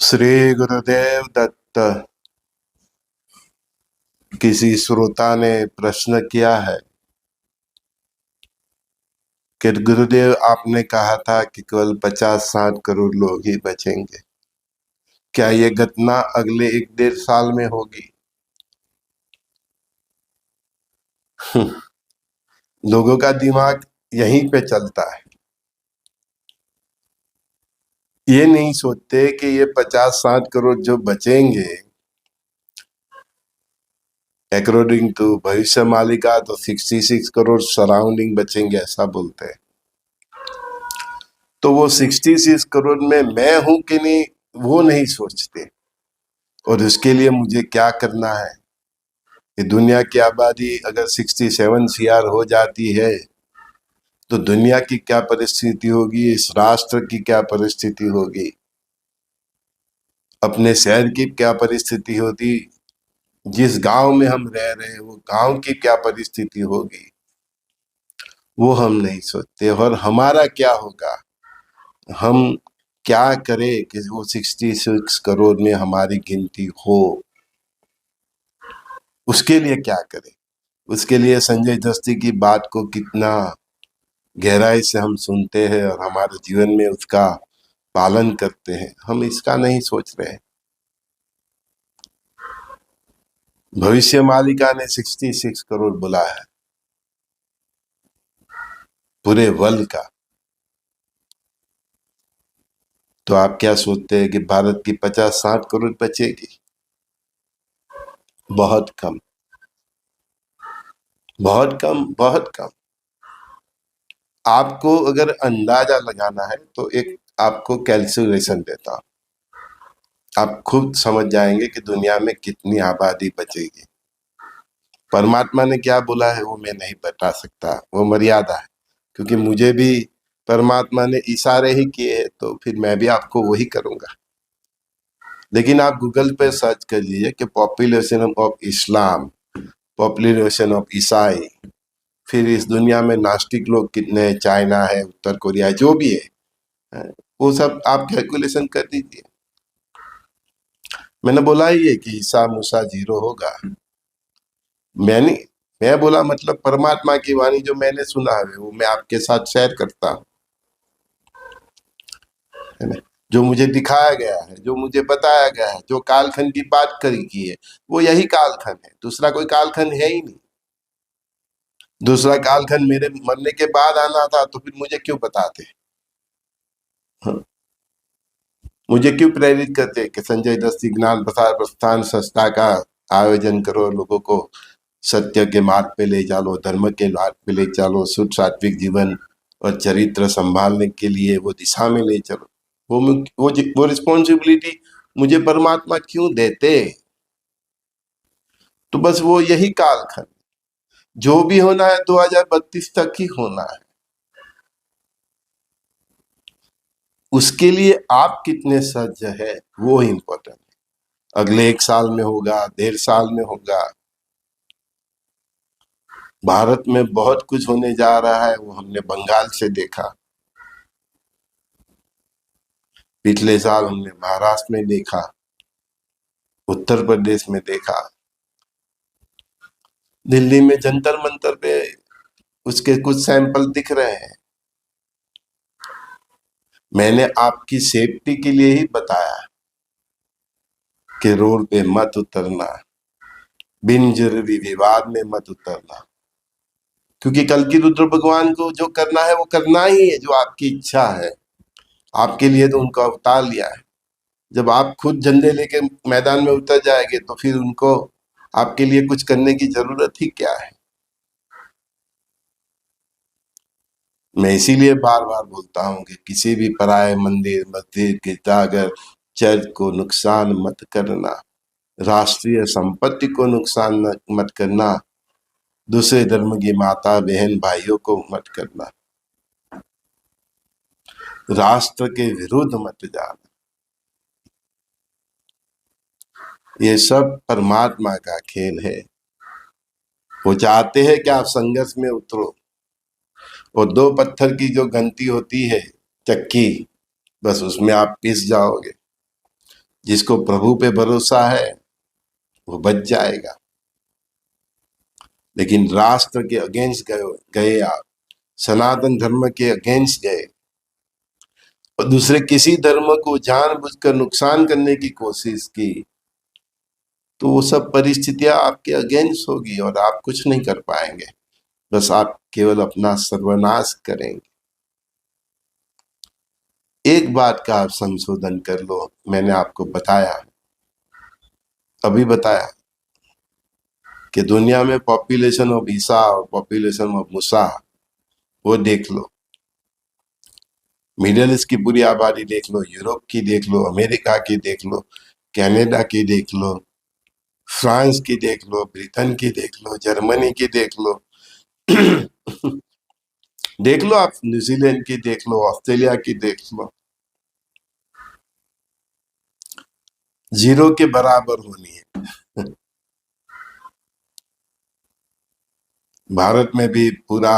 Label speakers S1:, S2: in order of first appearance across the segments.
S1: श्री गुरुदेव दत्त। किसी श्रोता ने प्रश्न किया है कि गुरुदेव आपने कहा था कि केवल 50-60 करोड़ लोग ही बचेंगे, क्या ये घटना अगले 1-1.5 साल में होगी? लोगों का दिमाग यहीं पे चलता है। ये नहीं सोचते कि ये 50-60 करोड़ जो बचेंगे, अकॉर्डिंग टू भविष्य मालिका तो 66 करोड़ सराउंडिंग बचेंगे, ऐसा बोलते हैं। तो वो 66 करोड़ में मैं हूं कि नहीं, वो नहीं सोचते। और उसके लिए मुझे क्या करना है कि दुनिया की आबादी अगर 67 CR हो जाती है तो दुनिया की क्या परिस्थिति होगी, इस राष्ट्र की क्या परिस्थिति होगी, अपने शहर की क्या परिस्थिति होगी, जिस गांव में हम रह रहे हैं वो गांव की क्या परिस्थिति होगी, वो हम नहीं सोचते। और हमारा क्या होगा, हम क्या करें कि वो 66 करोड़ में हमारी गिनती हो, उसके लिए क्या करें। उसके लिए संजय दस्ती की बात को कितना गहराई से हम सुनते हैं और हमारे जीवन में उसका पालन करते हैं, हम इसका नहीं सोच रहे हैं। भविष्य मालिका ने 66 करोड़ बोला है पूरे वर्ल्ड का। तो आप क्या सोचते हैं कि भारत की 50-60 करोड़ बचेगी? बहुत कम, बहुत कम, बहुत कम। आपको अगर अंदाजा लगाना है तो एक आपको कैलकुलेशन देता हूं, आप खुद समझ जाएंगे कि दुनिया में कितनी आबादी बचेगी। परमात्मा ने क्या बोला है वो मैं नहीं बता सकता, वो मर्यादा है। क्योंकि मुझे भी परमात्मा ने इशारे ही किए, तो फिर मैं भी आपको वही करूंगा। लेकिन आप गूगल पे सर्च कर लीजिए कि population of Islam, population of ईसाई, फिर इस दुनिया में नास्तिक लोग कितने हैं, चाइना है, उत्तर कोरिया है, जो भी है, वो सब आप कैलकुलेशन कर दीजिए। मैंने बोला ही है कि ईसा मूसा 0 होगा। मैंने मैं बोला मतलब परमात्मा की वाणी जो मैंने सुना है वो मैं आपके साथ शेयर करता हूँ, है ना। जो मुझे दिखाया गया है, जो मुझे बताया गया है, जो कालखंड की बात करी की है, वो यही कालखंड है, दूसरा कोई कालखंड है ही नहीं। दूसरा कालखंड मेरे मरने के बाद आना था तो फिर मुझे क्यों बताते? हाँ? मुझे क्यों प्रेरित करते कि संजय दस्ती ज्ञान प्रसार प्रस्थान संस्था का आयोजन करो, लोगों को सत्य के मार्ग पे ले चलो, धर्म के मार्ग पे ले चलो, शुद्ध सात्विक जीवन और चरित्र संभालने के लिए वो दिशा में ले चलो। वो रिस्पॉन्सिबिलिटी मुझे परमात्मा क्यों देते? तो बस वो यही कालखंड, जो भी होना है 2032 तक ही होना है। उसके लिए आप कितने सज्ज है वो इम्पोर्टेंट है। अगले 1 साल में होगा, 1.5 साल में होगा, भारत में बहुत कुछ होने जा रहा है, वो हमने बंगाल से देखा, पिछले साल हमने महाराष्ट्र में देखा, उत्तर प्रदेश में देखा, दिल्ली में जंतर मंतर पे उसके कुछ सैंपल दिख रहे हैं। मैंने आपकी सेफ्टी के लिए ही बताया कि रोड पे मत उतरना, बिन जरूरी विवाद में मत उतरना, क्योंकि कल की रुद्र भगवान को जो करना है वो करना ही है, जो आपकी इच्छा है। आपके लिए तो उनको अवतार लिया है। जब आप खुद झंडे लेके मैदान में उतर जाएंगे तो फिर उनको आपके लिए कुछ करने की जरूरत ही क्या है? मैं इसीलिए बार बार बोलता हूँ कि किसी भी पराये मंदिर, मस्जिद, गिरजाघर, चर्च को नुकसान मत करना, राष्ट्रीय संपत्ति को नुकसान मत करना, दूसरे धर्म की माता बहन भाइयों को मत करना, राष्ट्र के विरुद्ध मत जाना। ये सब परमात्मा का खेल है। वो चाहते हैं कि आप संघर्ष में उतरो, और 2 पत्थर की जो गंती होती है चक्की, बस उसमें आप पिस जाओगे। जिसको प्रभु पे भरोसा है वो बच जाएगा। लेकिन राष्ट्र के अगेंस्ट गए आप, सनातन धर्म के अगेंस्ट गए और दूसरे किसी धर्म को जानबूझकर नुकसान करने की कोशिश की, तो वो सब परिस्थितियां आपके अगेंस्ट होगी और आप कुछ नहीं कर पाएंगे, बस आप केवल अपना सर्वनाश करेंगे। एक बात का आप संशोधन कर लो, मैंने आपको बताया, अभी बताया कि दुनिया में पॉपुलेशन ऑफ ईसा और पॉपुलेशन ऑफ मूसा, वो देख लो। मिडिल ईस्ट की पूरी आबादी देख लो, यूरोप की देख लो, अमेरिका की देख लो, कनाडा की देख लो, फ्रांस की देख लो, ब्रिटेन की देख लो, जर्मनी की देख लो देख लो आप, न्यूजीलैंड की देख लो, ऑस्ट्रेलिया की देख लो, जीरो के बराबर होनी है। भारत में भी पूरा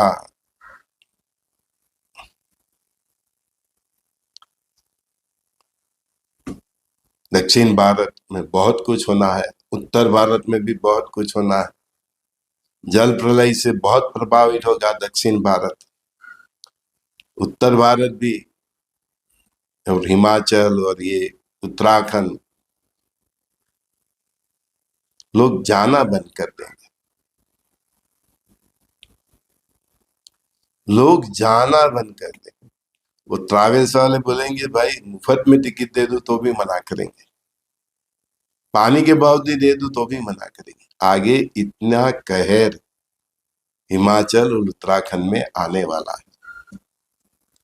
S1: दक्षिण भारत में बहुत कुछ होना है, उत्तर भारत में भी बहुत कुछ होना है। जल प्रलय से बहुत प्रभावित होगा दक्षिण भारत, उत्तर भारत भी, और हिमाचल और ये उत्तराखंड, लोग जाना बंद कर देंगे, लोग जाना बंद कर देंगे। वो ट्रैवल्स वाले बोलेंगे भाई मुफ्त में टिकट दे दो तो भी मना करेंगे, पानी के बावजूद दे दो तो भी मना करेंगे। आगे इतना कहर हिमाचल और उत्तराखंड में आने वाला है।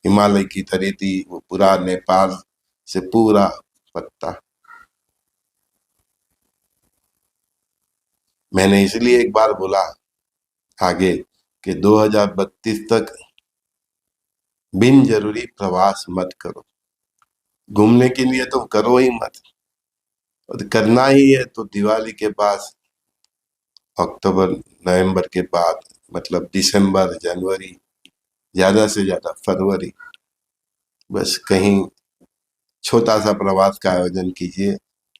S1: हिमालय की धरती, वो पूरा नेपाल से पूरा पत्ता। मैंने इसलिए एक बार बोला आगे कि 2032 तक बिन जरूरी प्रवास मत करो, घूमने के लिए तो करो ही मत, और करना ही है तो दिवाली के बाद, अक्टूबर नवंबर के बाद, मतलब दिसंबर जनवरी, ज्यादा से ज्यादा फरवरी, बस कहीं छोटा सा प्रवास का आयोजन कीजिए,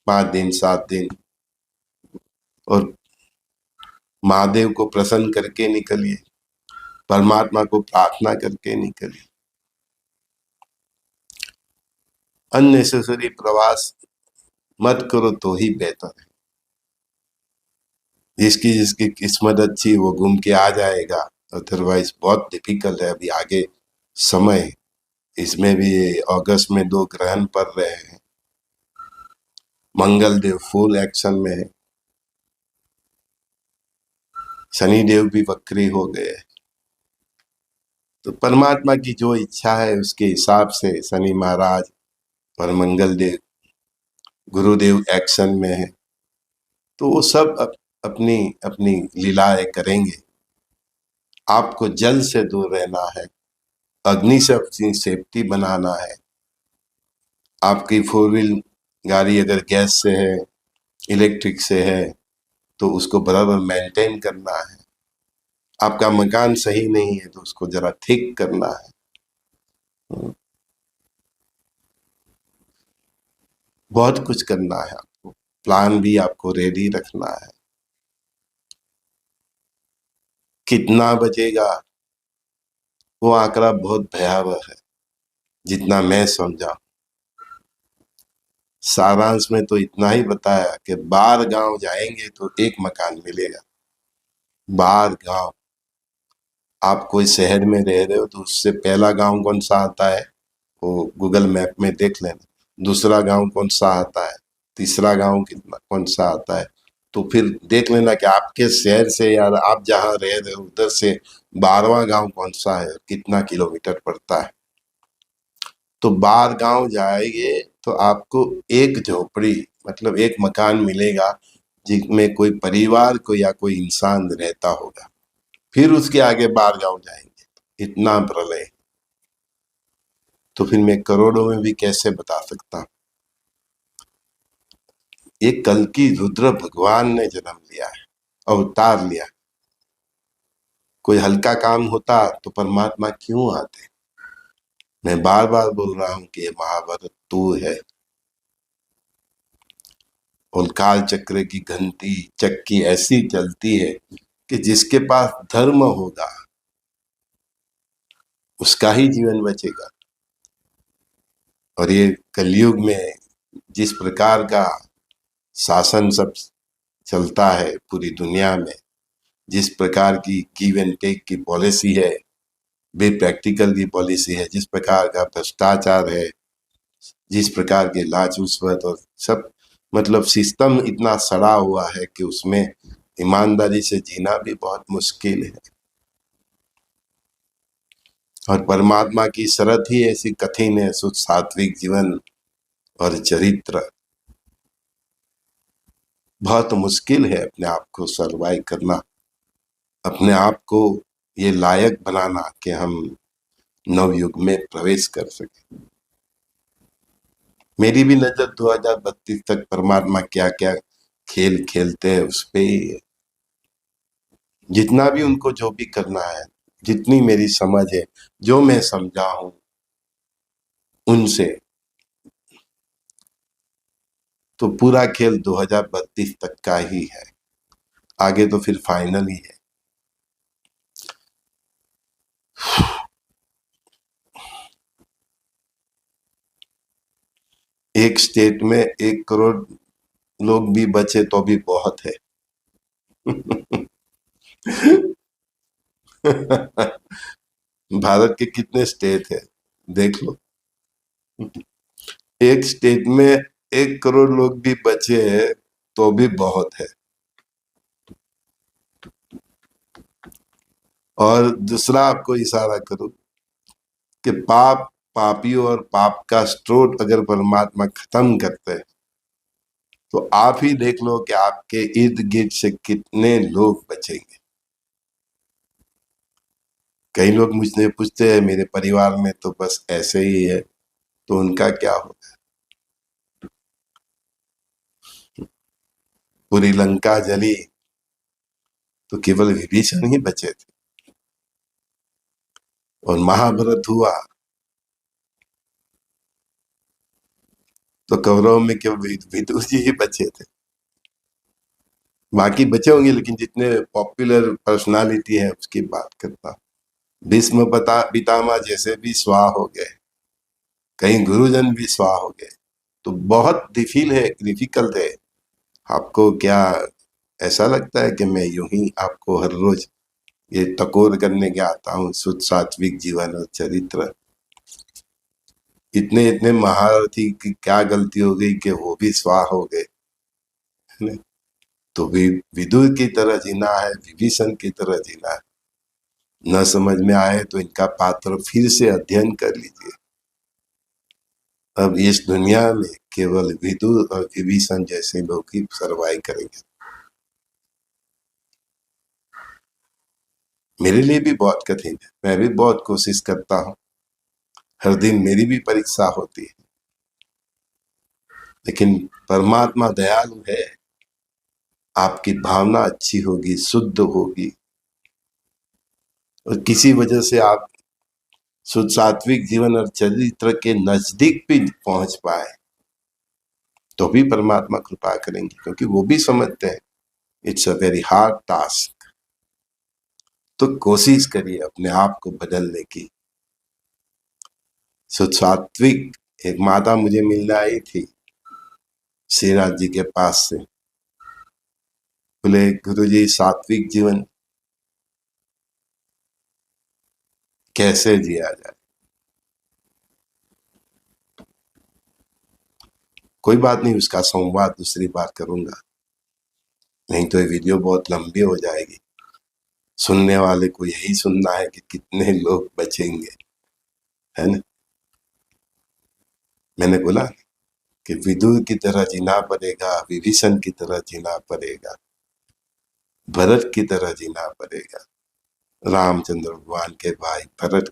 S1: 5 दिन 7 दिन, और महादेव को प्रसन्न करके निकलिए, परमात्मा को प्रार्थना करके निकलिए। अननेसेसरी प्रवास मत करो तो ही बेहतर है। जिसकी जिसकी किस्मत अच्छी वो घूम के आ जाएगा, अदरवाइज बहुत डिफिकल्ट है। अभी आगे समय, इसमें भी अगस्त में 2 ग्रहण पड़ रहे हैं, मंगल देव फुल एक्शन में है, शनि देव भी वक्री हो गए। तो परमात्मा की जो इच्छा है उसके हिसाब से शनि महाराज और मंगल देव, गुरुदेव एक्शन में है, तो वो सब अपनी अपनी लीलाएं करेंगे। आपको जल से दूर रहना है, अग्नि से अपनी सेफ्टी बनाना है। आपकी 4 व्हील गाड़ी अगर गैस से है, इलेक्ट्रिक से है, तो उसको बराबर मेंटेन करना है। आपका मकान सही नहीं है तो उसको जरा ठीक करना है। बहुत कुछ करना है आपको, प्लान भी आपको रेडी रखना है। कितना बचेगा वो आंकड़ा बहुत भयावह है, जितना मैं समझा। सारांश में तो इतना ही बताया कि 12 गांव जाएंगे तो 1 मकान मिलेगा। 12 गांव, आप कोई शहर में रह रहे हो तो उससे पहला गांव कौन सा आता है वो गूगल मैप में देख लेना, दूसरा गांव कौन सा आता है, तीसरा गांव कितना कौन सा आता है, तो फिर देख लेना कि आपके शहर से या आप जहाँ रह रहे हो उधर से 12वां गांव कौन सा है, कितना किलोमीटर पड़ता है। तो 12 गांव जाएंगे तो आपको एक झोपड़ी, मतलब एक मकान मिलेगा जिसमें कोई परिवार को या कोई इंसान रहता होगा। फिर उसके आगे 12 गांव जाएंगे, इतना प्रलय। तो फिर मैं करोड़ों में भी कैसे बता सकता। ये कल की रुद्र भगवान ने जन्म लिया है, अवतार लिया। कोई हल्का काम होता तो परमात्मा क्यों आते। मैं बार बार बोल रहा हूं कि ये महाभारत 2 है। और काल चक्र की घंटी चक्की ऐसी चलती है कि जिसके पास धर्म होगा उसका ही जीवन बचेगा। और ये कलयुग में जिस प्रकार का शासन सब चलता है पूरी दुनिया में, जिस प्रकार की गिव एंड टेक की पॉलिसी है, बे प्रैक्टिकल की पॉलिसी है, जिस प्रकार का भ्रष्टाचार है, जिस प्रकार के लाच रिश्वत और सब, मतलब सिस्टम इतना सड़ा हुआ है कि उसमें ईमानदारी से जीना भी बहुत मुश्किल है। और परमात्मा की शरत ही ऐसी कठिन है, शुद्ध सात्विक जीवन और चरित्र। बहुत मुश्किल है अपने आप को सर्वाइव करना, अपने आप को ये लायक बनाना कि हम नवयुग में प्रवेश कर सके। मेरी भी नजर 2032 तक परमात्मा क्या क्या खेल खेलते हैं उस पे ही है। जितना भी उनको जो भी करना है, जितनी मेरी समझ है, जो मैं समझा हूं उनसे, तो पूरा खेल 2032 तक का ही है। आगे तो फिर फाइनल ही है। एक स्टेट में 1 करोड़ लोग भी बचे तो भी बहुत है। भारत के कितने स्टेट है देख लो। एक स्टेट में 1 करोड़ लोग भी बचे हैं तो भी बहुत है। और दूसरा आपको इशारा करूं कि पापियों और पाप का स्रोत अगर परमात्मा खत्म करते हैं तो आप ही देख लो कि आपके इर्द गिर्द से कितने लोग बचेंगे। कई लोग मुझसे पूछते हैं मेरे परिवार में तो बस ऐसे ही है, तो उनका क्या होगा? पूरी लंका जली तो केवल विभीषण ही बचे थे, और महाभारत हुआ तो कौरव में केवल विदुर जी ही बचे थे। बाकी बचे होंगे, लेकिन जितने पॉपुलर पर्सनालिटी है उसकी बात करता। भीष्म पितामह जैसे भी स्वाह हो गए, कहीं गुरुजन भी स्वाह हो गए, तो बहुत डिफिकल्ट है। आपको क्या ऐसा लगता है कि मैं यूं ही आपको हर रोज ये टकोर करने के आता हूँ शुद्ध सात्विक जीवन और चरित्र? इतने इतने महारथी की क्या गलती हो गई कि वो भी स्वाह हो गए? तो विदुर की तरह जीना है, विभीषण की तरह जीना है। न समझ में आए तो इनका पात्र फिर से अध्ययन कर लीजिए। अब इस दुनिया में केवल विदुर और विभीषण जैसे लोग ही सर्वाइव करेंगे। मेरे लिए भी बहुत कठिन है, मैं भी बहुत कोशिश करता हूँ, हर दिन मेरी भी परीक्षा होती है, लेकिन परमात्मा दयालु है। आपकी भावना अच्छी होगी, शुद्ध होगी, और किसी वजह से आप शुद्ध सात्विक जीवन और चरित्र के नजदीक भी पहुंच पाए तो भी परमात्मा कृपा करेंगे, क्योंकि वो भी समझते हैं it's a very hard task. तो कोशिश करिए अपने आप को बदलने की। शुद्ध सात्विक एक माता मुझे मिलने आई थी श्रीनाथ जी के पास से, बोले गुरुजी सात्विक जीवन कैसे जिया जाए? कोई बात नहीं, उसका संवाद दूसरी बार करूंगा, नहीं तो ये वीडियो बहुत लंबी हो जाएगी। सुनने वाले को यही सुनना है कि कितने लोग बचेंगे, है ना? मैंने बोला कि विदुर की तरह जीना पड़ेगा, विभीषण की तरह जीना पड़ेगा, भरत की तरह जीना पड़ेगा, रामचंद्र भगवान के भाई भरत,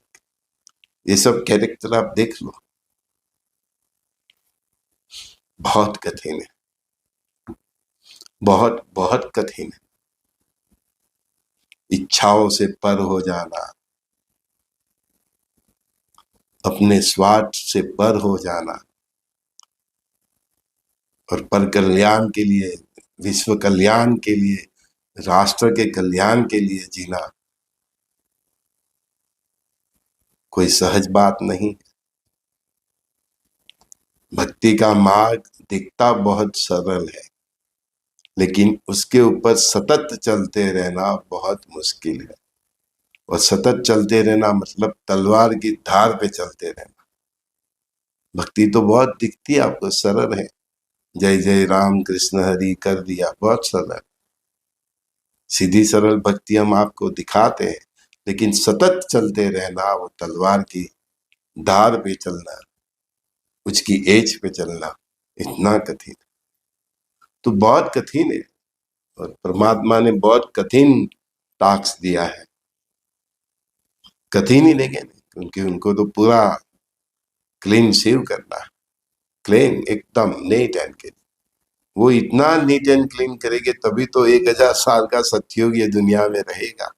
S1: ये सब कैरेक्टर आप देख लो, बहुत कठिन है, बहुत बहुत कठिन है। इच्छाओं से पर हो जाना, अपने स्वार्थ से पर हो जाना, और पर कल्याण के लिए, विश्व कल्याण के लिए, राष्ट्र के कल्याण के लिए जीना कोई सहज बात नहीं। भक्ति का मार्ग दिखता बहुत सरल है, लेकिन उसके ऊपर सतत चलते रहना बहुत मुश्किल है। और सतत चलते रहना मतलब तलवार की धार पे चलते रहना। भक्ति तो बहुत दिखती है आपको, सरल है, जय जय राम कृष्ण हरि कर दिया, बहुत सरल, सीधी सरल भक्ति हम आपको दिखाते हैं, लेकिन सतत चलते रहना, वो तलवार की धार पे चलना, उसकी एज पे चलना, इतना कठिन, तो बहुत कठिन है। और परमात्मा ने बहुत कठिन टास्क दिया है, कठिन ही लेकिन, क्योंकि उनको तो पूरा क्लीन सेव करना, क्लीन एकदम नीट एंड क्लीन। वो इतना नीट एंड क्लीन करेंगे तभी तो 1000 साल का सतयुग ये दुनिया में रहेगा।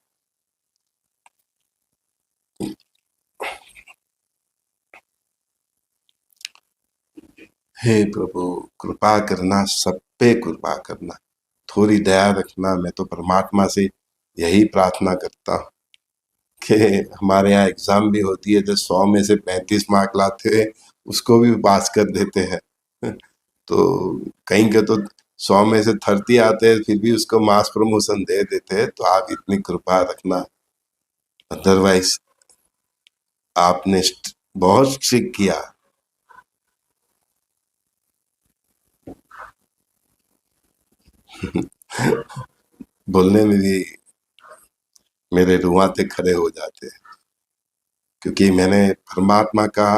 S1: हे प्रभु, कृपा करना, सब पे कृपा करना, थोड़ी दया रखना। मैं तो परमात्मा से यही प्रार्थना करता हूँ कि हमारे यहाँ एग्जाम भी होती है, तो 100 में से 35 मार्क लाते हैं, उसको भी पास कर देते हैं। तो कहीं के तो 100 में से 30 आते हैं, फिर भी उसको मास प्रमोशन दे देते हैं। तो आप इतनी कृपा रखना, अदरवाइज आपने बहुत स्ट्रिक्ट किया। बोलने में भी मेरे रुआंटे खड़े हो जाते हैं, क्योंकि मैंने परमात्मा का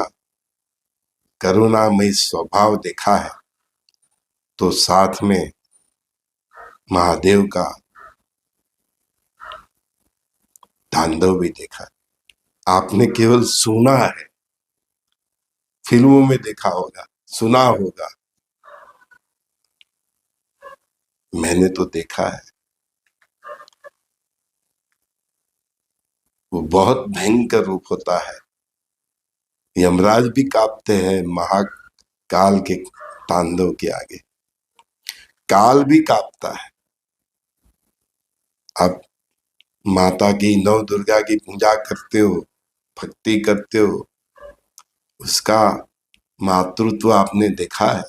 S1: करुणामय स्वभाव देखा है, तो साथ में महादेव का तांडव भी देखा है। आपने केवल सुना है, फिल्मों में देखा होगा, सुना होगा, मैंने तो देखा है। वो बहुत भयंकर रूप होता है, यमराज भी कांपते हैं महाकाल के तांडव के आगे, काल भी कांपता है। आप माता की, नौ दुर्गा की पूजा करते हो, भक्ति करते हो, उसका मातृत्व आपने देखा है,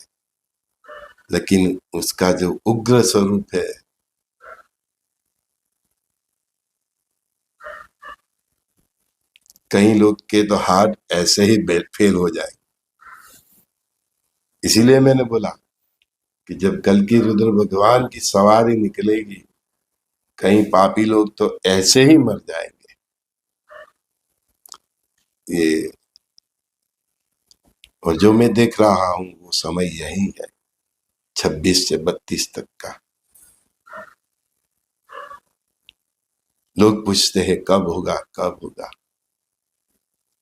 S1: लेकिन उसका जो उग्र स्वरूप है, कई लोग के तो हार्ट ऐसे ही फेल हो जाए। इसीलिए मैंने बोला कि जब कल की रुद्र भगवान की सवारी निकलेगी, कई पापी लोग तो ऐसे ही मर जाएंगे। ये, और जो मैं देख रहा हूं वो समय यही है, 26 से 32 तक का। लोग पूछते हैं कब होगा, कब होगा।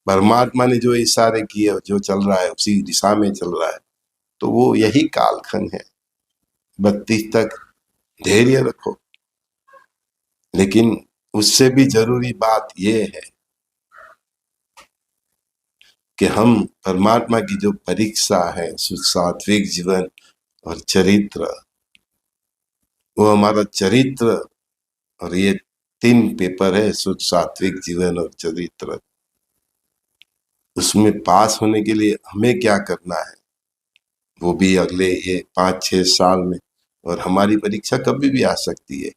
S1: परमात्मा ने जो इशारे किए, जो चल रहा है उसी दिशा में चल रहा है, तो वो यही कालखंड है। 32 तक धैर्य रखो, लेकिन उससे भी जरूरी बात ये है कि हम परमात्मा की जो परीक्षा है, सात्विक जीवन और चरित्र, वो हमारा चरित्र, और ये 3 पेपर है, शुद्ध सात्विक जीवन और चरित्र। उसमें पास होने के लिए हमें क्या करना है, वो भी अगले ये 5-6 साल में। और हमारी परीक्षा कभी भी आ सकती है,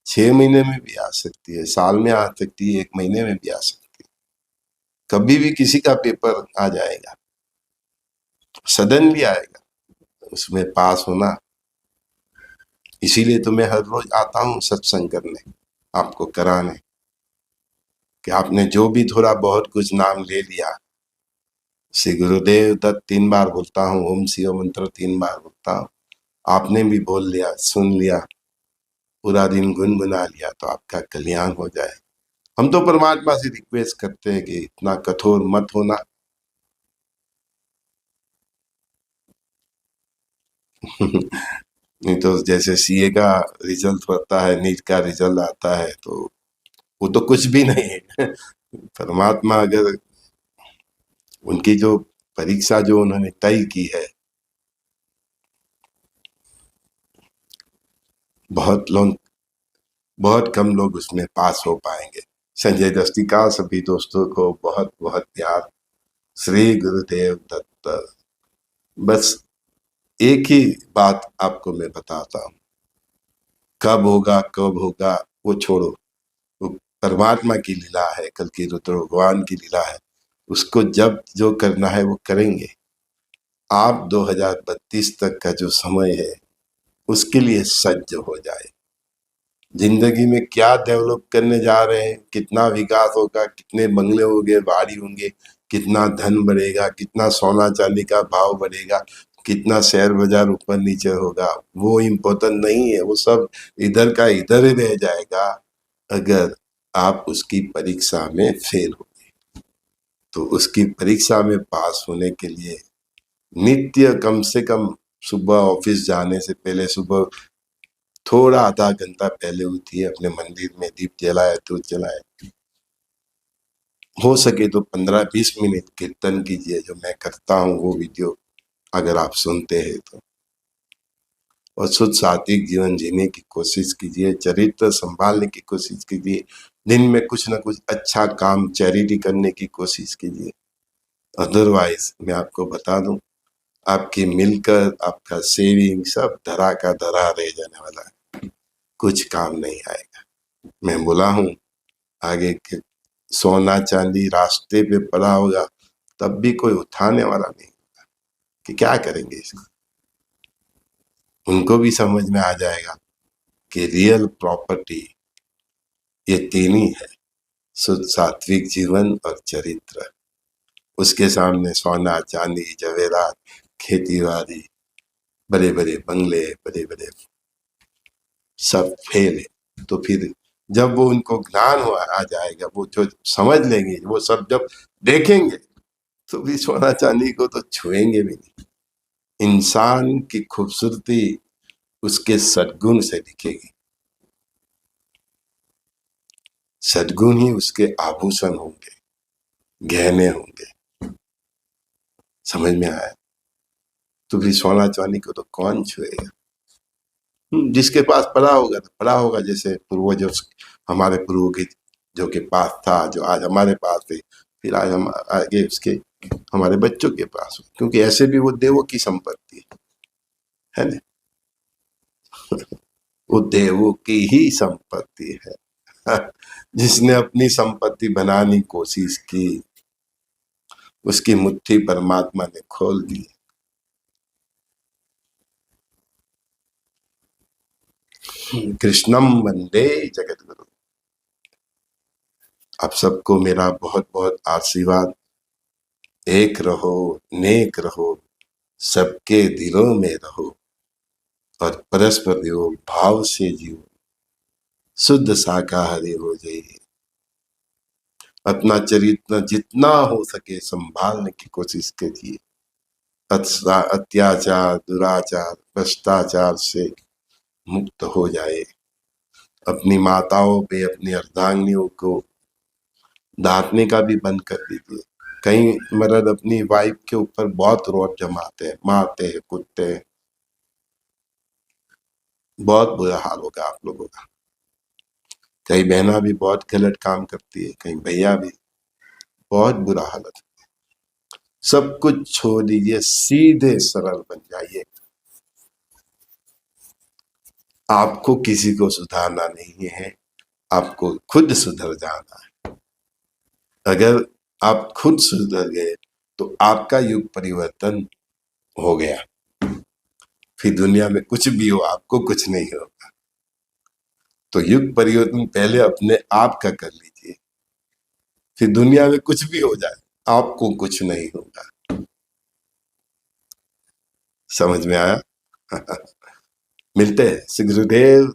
S1: 6 महीने में भी आ सकती है, साल में आ सकती है, 1 महीने में भी आ सकती है, कभी भी किसी का पेपर आ जाएगा, सडनली आएगा। उसमें पास होना, इसीलिए तो मैं हर रोज आता हूँ सत्संग करने, आपको कराने, कि आपने जो भी थोड़ा बहुत कुछ नाम ले लिया, श्री गुरुदेव दत्त 3 बार बोलता हूँ, ओम शिव मंत्र 3 बार बोलता हूँ, आपने भी बोल लिया, सुन लिया, पूरा दिन गुनगुना लिया, तो आपका कल्याण हो जाए। हम तो परमात्मा से रिक्वेस्ट करते हैं कि इतना कठोर मत होना। नहीं तो जैसे सीए का रिजल्ट होता है, नीट का रिजल्ट आता है, तो वो तो कुछ भी नहीं है। परमात्मा अगर उनकी जो परीक्षा जो उन्होंने तय की है, बहुत कम लोग उसमें पास हो पाएंगे। संजय दस्ती का सभी दोस्तों को बहुत बहुत प्यार। श्री गुरुदेव दत्त। बस एक ही बात आपको मैं बताता हूँ, कब होगा वो छोड़ो, वो परमात्मा की लीला है, कल की रुद्र भगवान की लीला है। उसको जब जो करना है वो करेंगे। आप 2032 तक का जो समय है उसके लिए सज्ज हो जाए। जिंदगी में क्या डेवलप करने जा रहे हैं, कितना विकास होगा, कितने बंगले होंगे, गाड़ी होंगे, कितना धन बढ़ेगा, कितना सोना चांदी का भाव बढ़ेगा, कितना शेयर बाजार ऊपर नीचे होगा, वो इम्पोर्टेंट नहीं है। वो सब इधर का इधर ही रह जाएगा अगर आप उसकी परीक्षा में फेल हो। तो उसकी परीक्षा में पास होने के लिए नित्य कम से कम सुबह ऑफिस जाने से पहले सुबह थोड़ा आधा घंटा पहले उठिए, अपने मंदिर में दीप जलाए, दूध जलाए, हो सके तो 15-20 मिनट कीर्तन कीजिए, जो मैं करता हूँ वो वीडियो अगर आप सुनते हैं तो। और शुद्ध सात्विक जीवन जीने की कोशिश कीजिए, चरित्र संभालने की कोशिश कीजिए, दिन में कुछ ना कुछ अच्छा काम चैरिटी करने की कोशिश कीजिए। अदरवाइज मैं आपको बता दूं, आपकी मिलकर आपका सेविंग सब धरा का धरा रह जाने वाला है, कुछ काम नहीं आएगा। मैं बोला हूँ आगे के सोना चांदी रास्ते पे पड़ा होगा तब भी कोई उठाने वाला नहीं होगा कि क्या करेंगे इसको। उनको भी समझ में आ जाएगा कि रियल प्रॉपर्टी ये तीन ही है, शुद्ध सात्विक जीवन और चरित्र। उसके सामने सोना चांदी जवेरात खेती बाड़ी बड़े बड़े बंगले बड़े बड़े सब फेल है। तो फिर जब वो उनको ज्ञान हुआ आ जाएगा, वो जो समझ लेंगे, वो सब जब देखेंगे तो भी सोना चांदी को तो छुएंगे भी नहीं। इंसान की खूबसूरती उसके सद्गुण से दिखेगी, सद्गुण ही उसके आभूषण होंगे, गहने होंगे। समझ में आया? तो भी सोना चांदी को तो कौन छुएगा? जिसके पास पड़ा होगा तो पड़ा होगा, जैसे पूर्वजों हमारे पूर्वज जो के पास था, जो आज हमारे पास है, फिर आज हम आगे उसके हमारे बच्चों के पास हो, क्योंकि ऐसे भी वो देवों की संपत्ति है ना। वो देवों की ही संपत्ति है। जिसने अपनी संपत्ति बनाने की कोशिश की, उसकी मुट्ठी परमात्मा ने खोल दी। कृष्णम वंदे जगत गुरु। आप सबको मेरा बहुत बहुत आशीर्वाद। एक रहो, नेक रहो, सबके दिलों में रहो और परस्पर योग भाव से जियो, शुद्ध शाकाहारी हो जाइए। अपना चरित्र जितना हो सके संभालने की कोशिश कीजिए। अत्याचार, दुराचार, भ्रष्टाचार से मुक्त हो जाए। अपनी माताओं पे, अपनी अर्धांगिनियों को डांटने का भी बंद कर दीजिए। कई मर्द अपनी वाइफ के ऊपर बहुत रोब जमाते हैं, मारते हैं, कूटते हैं। बहुत बुरा हाल होगा आप लोगों का। कई बहना भी बहुत गलत काम करती है, कई भैया भी, बहुत बुरा हालत। सब कुछ छोड़ दीजिए, सीधे सरल बन जाइए। आपको किसी को सुधारना नहीं है, आपको खुद सुधर जाना है। अगर आप खुद सुधर गए तो आपका युग परिवर्तन हो गया। फिर दुनिया में कुछ भी हो, आपको कुछ नहीं होगा। तो युग परिवर्तन पहले अपने आप का कर लीजिए, फिर दुनिया में कुछ भी हो जाए आपको कुछ नहीं होगा। समझ में आया? मिलते हैं। श्री गुरुदेव।